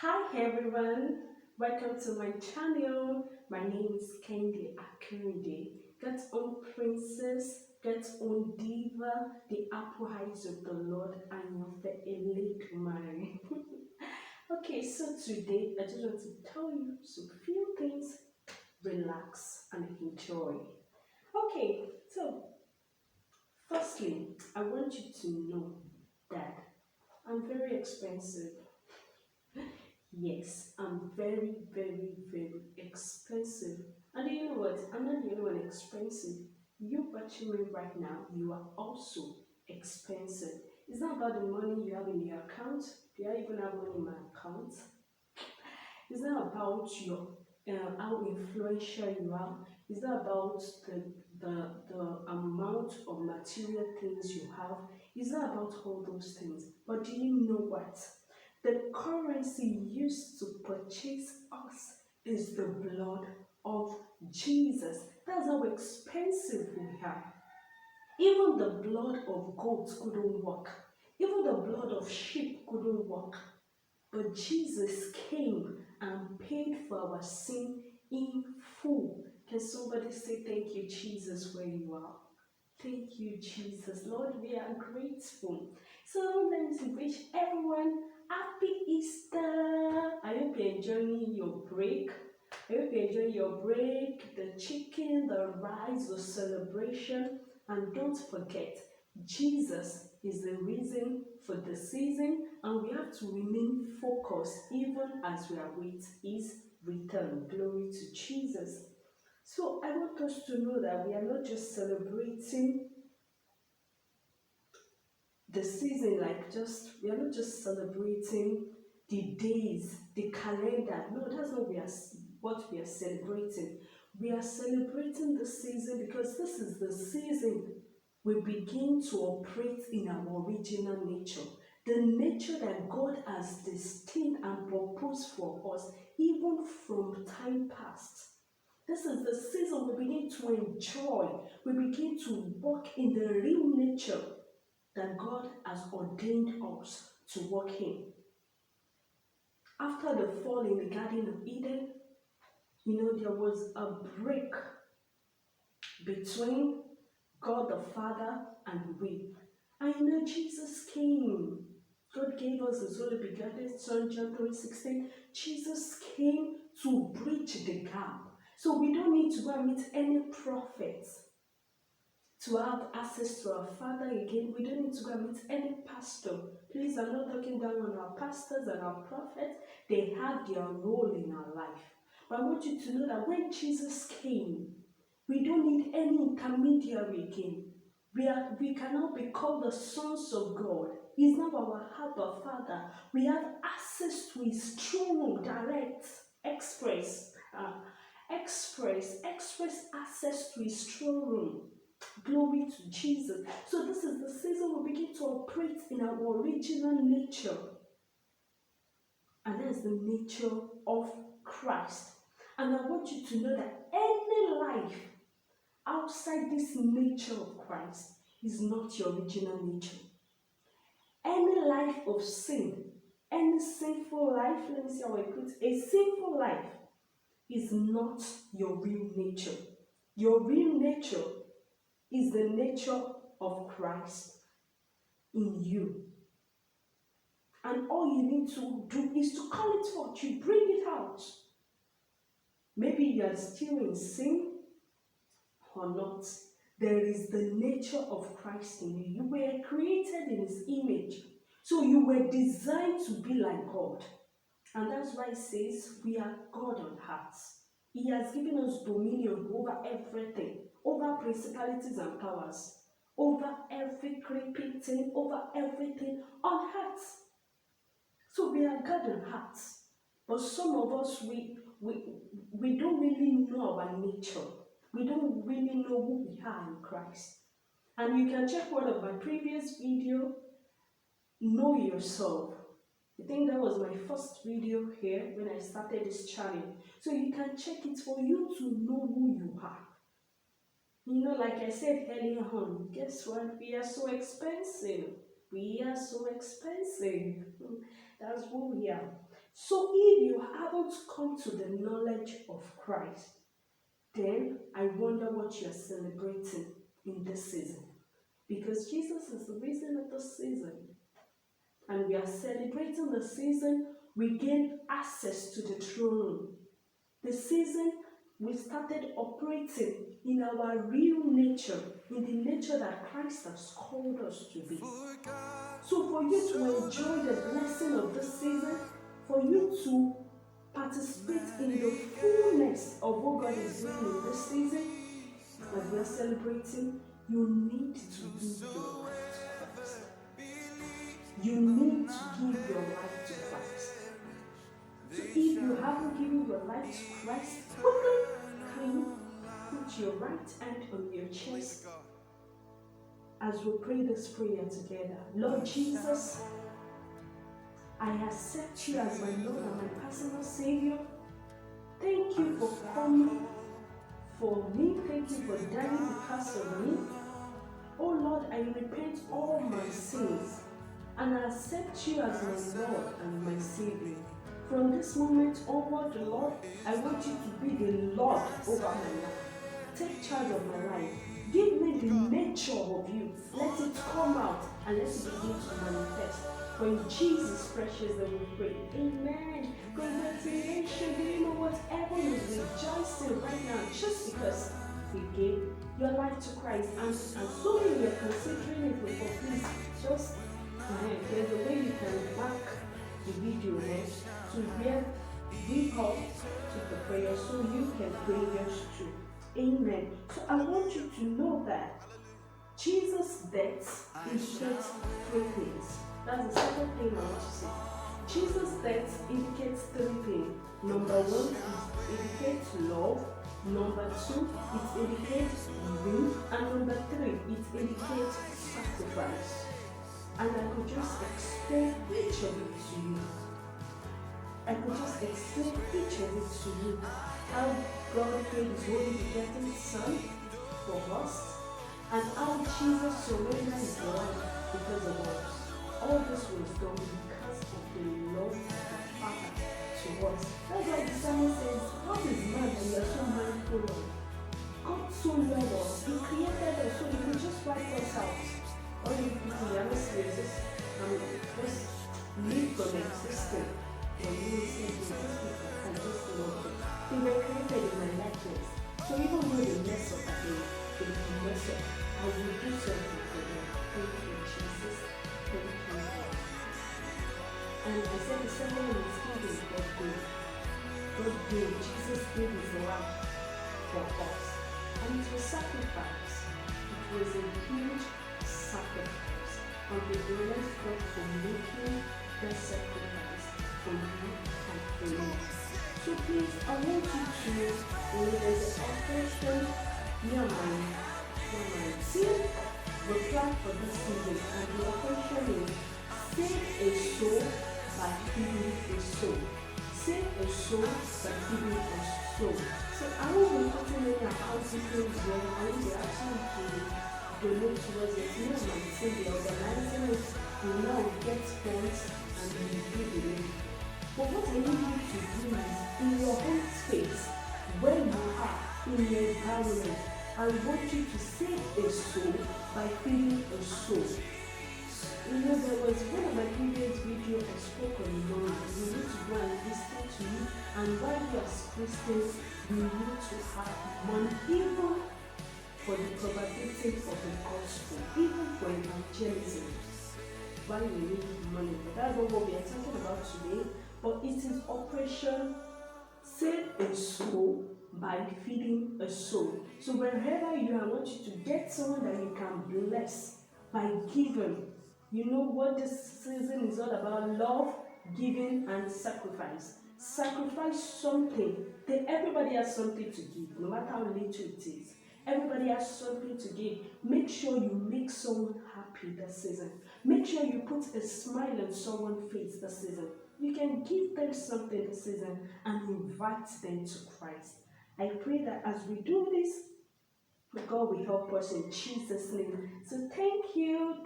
Hi everyone, welcome to my channel. My name is Kendi Akuride. Get on princess, get on diva, the apple eyes of the Lord and your elite man. Okay, so today I just want to tell you some few things, relax and enjoy. Okay, so firstly, I want you to know that I'm very expensive. Yes, I'm very, very, very expensive. And you know what? I'm not the only one expensive. You watching me right now, you are also expensive. It's not about the money you have in your account. Do I even have money in my account? It's not about your how influential you are. It's not about the amount of material things you have. It's not about all those things. But do you know what? The currency used to purchase us is the blood of Jesus. That's how expensive we are. Even the blood of goats couldn't work. Even the blood of sheep couldn't work. But Jesus came and paid for our sin in full. Can somebody say thank you, Jesus, where you are? Thank you, Jesus. Lord, we are grateful. So let me wish everyone happy Easter. I hope you're enjoying your break. I hope you're enjoying your break, the chicken, the rice, the celebration. And don't forget, Jesus is the reason for the season, and we have to remain focused even as we await His return. Glory to Jesus. So I want us to know that we are not just celebrating the season, we are not just celebrating the days, the calendar. No, that's not what we are celebrating. We are celebrating the season because this is the season we begin to operate in our original nature. The nature that God has destined and proposed for us even from time past. This is the season we begin to enjoy. We begin to walk in the real nature that God has ordained us to walk in. After the fall in the Garden of Eden, there was a break between God the Father and we. And Jesus came. God gave us His only begotten Son, John 3:16. Jesus came to bridge the gap. So we don't need to go and meet any prophets to have access to our Father again. We don't need to go and meet any pastor. Please, I'm not talking down on our pastors and our prophets. They had their role in our life. But I want you to know that when Jesus came, we don't need any intermediary again. We cannot be called the sons of God. He's not our Abba Father. We have access to His throne room, direct, express access to His throne room. Glory to Jesus. So this is the season we begin to operate in our original nature. And that is the nature of Christ. And I want you to know that any life outside this nature of Christ is not your original nature. Any life of sin, any sinful life, let me see how I put it, a sinful life is not your real nature. Your real nature is the nature of Christ in you. And all you need to do is to call it forth. You bring it out. Maybe you are still in sin or not. There is the nature of Christ in you. You were created in His image. So you were designed to be like God. And that's why it says we are God on earth. He has given us dominion over everything, over principalities and powers, over every creeping thing, over everything on earth. So we are God on earth. But some of us, we don't really know our nature. We don't really know who we are in Christ. And you can check one of my previous video, Know Yourself. I think that was my first video here when I started this channel. So you can check it for you to know who you are. Like I said earlier on, guess what? We are so expensive. We are so expensive. That's who we are. So if you haven't come to the knowledge of Christ, then I wonder what you're celebrating in this season. Because Jesus is the reason of the season. And we are celebrating the season we gain access to the throne room. The season we started operating in our real nature, in the nature that Christ has called us to be. So for you to enjoy the blessing of this season, for you to participate in the fullness of what God is doing in this season, as we are celebrating, you need to give your life to Christ. You need to give your life to Christ. So if you haven't given your life to Christ, can you put your right hand on your chest as we pray this prayer together? Lord Jesus, I accept you as my Lord and my personal Savior. Thank you for coming for me. Thank you for dying because of me. Oh Lord, I repent all my sins and I accept you as my Lord and my Savior. From this moment onward, Lord, I want you to be the Lord over my life. Take charge of my life. Give me the nature of you. Let it come out and let it begin to manifest. For in Jesus' precious name we pray. Amen. Congratulations. Do you know what? Heaven is rejoicing right now just because you gave your life to Christ. And so many are considering it before. Please, just there's a way you can mark the video to where we call to the prayer so you can pray yours too. Amen. So I want you to know that Jesus' death indicates three things. That's the second thing I want to say. Jesus' death indicates three things. Number one, it indicates love. Number two, it indicates giving. And number three, it indicates sacrifice. And I could just explain each of it to you. I could just explain each of it to you. How God paid His only begotten Son for us, and how Jesus surrendered His life because of us. All this was done because of the love of the Father to us. That's why the psalmist says, "What is man that you are so mindful of?" God so loved us. He created us so He could just wipe us out. All you people, you are not slaves. Just live from existence. When you say these people, I just love them. They were created in my likeness. So even though they mess up again, they can mess up. I will do something for them. Thank you, Jesus. Thank you, Jesus. And I said the second one is giving. God gave. God gave. Jesus gave His life for us. And it was sacrifice. It was a huge sacrifice. And we bless God for making that sacrifice for you and for me. So please, I want you to, there's an operation near my team. We plan for this season, and the operation is save a soul by feeding a soul. Save a soul by feeding a soul. So I won't be putting any account details here. I will be asking you to donate towards it. Me and my team, the organizing it, we now get funds and we do the link. But what I need you to do is, in your own space, where you are, in your environment, I want you to save a soul by feeding a soul. You know, there was one of my previous videos I spoke on money. We need to go and listen to you, and while we as Christians, we need to have money, even for the propagating of the gospel, even for evangelism. Why we need money? But that's not what we are talking about today. But it is Operation Save a Soul by Feeding a Soul. So wherever you are, I want you to get someone that you can bless by giving. You know what this season is all about: love, giving, and sacrifice. Sacrifice something. Everybody has something to give, no matter how little it is. Everybody has something to give. Make sure you make someone happy this season. Make sure you put a smile on someone's face this season. You can give them something this season and invite them to Christ. I pray that as we do this, God will help us in Jesus' name. So thank you.